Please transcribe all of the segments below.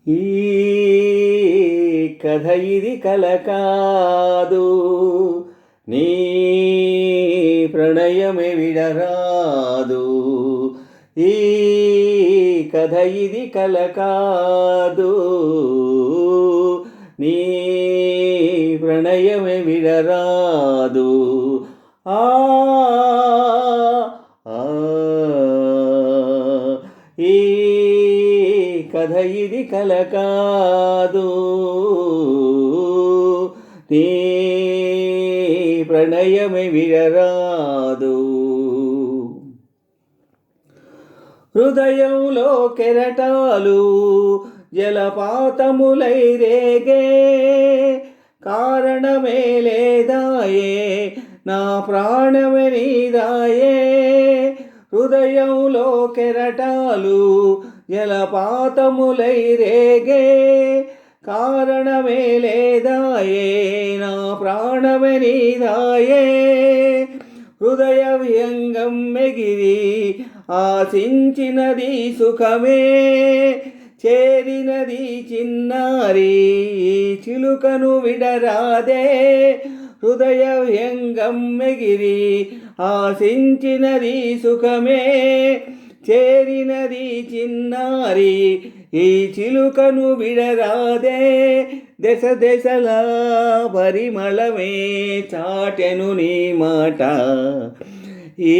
ఈ కథ ఇది కల కాదు, నీ ప్రణయమే విడరాదు. ఈ కథ ఇది కల కాదు, నీ ప్రణయమే విడరాదు. ఆ ఈ కథ ఇది కల కాదు, నీ ప్రణయమే విడరాదు. హృదయంలో కెరటాలు జలపాతములై రేగే, కారణమే లేదాయే నా ప్రాణమే నీదాయే. హృదయంలో కెరటాలు జలపాతములై రేగే, కారణమే లేదాయే నా ప్రాణమే నీదాయే. హృదయ వ్యంగం ఎగిరి ఆశించినది సుఖమే, చేరినది చిన్నారి చిలుకను విడరాదే. హృదయ వ్యంగం ఎగిరి ఆశించినది సుఖమే, చేరినది చిన్నారి ఈ చిలుకను విడరాదే. దశ దశల పరిమళమే చాటెను నీ మాట, ఈ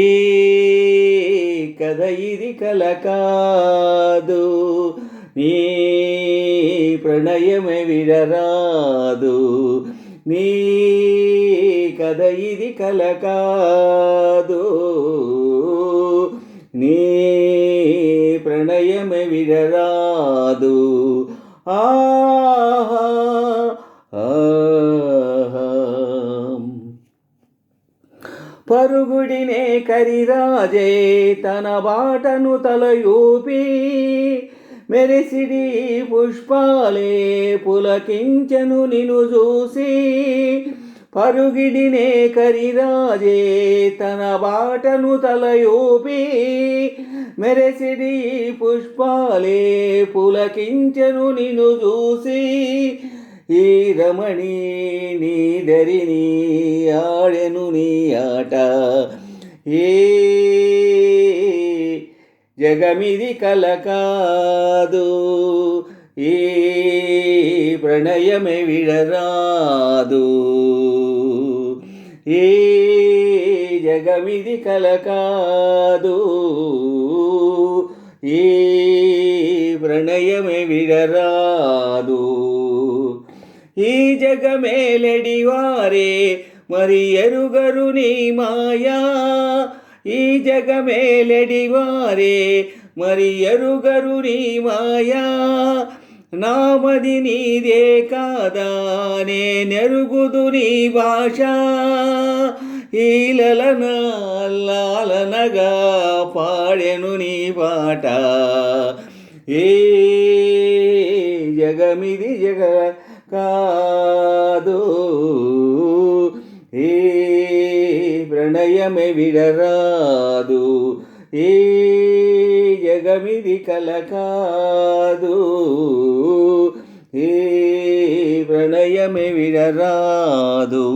కథ ఇది కల కాదు, నీ ప్రణయమే విడరాదు. నీ కథ ఇది కల కాదు, నీ ప్రణయమే విడరాదు. ఆహా పరుగుడినే కరిరాజే తన బాటను తలయూపి, మెరిసిడి పుష్పాలే పులకించెను నిన్ను చూసి. పరుగిడినే కరిరాజే తన బాటను తలయూపి, మెరిసిడి పుష్పాలే పులకించెను నిన్ను చూసి. ఈ రమణి నీ దరిని ఆడెను నీ ఆట, ఏ జగమిది కల కాదు, ఈ ప్రణయమే విడరాదు. ఈ జగమిది కల కాదు, ఈ ప్రణయమే విడరాదు. ఈ జగమేలెడివారే మరి ఎరుగరు నీ మాయా, ఈ జగమేలెడివారే మరి ఎరుగరు నీ మాయా. నామది నీదే కాదా నేనెరుగుదు నీ భాష, ఈలలన లాలనగా పాడెను నీ పాట. ఏ జగమిది జగ కాదు, ఏ ప్రణయమే విడరాదు. ఏ జగమిది కల కాదు, ఏ ప్రణయమే విడరాదు.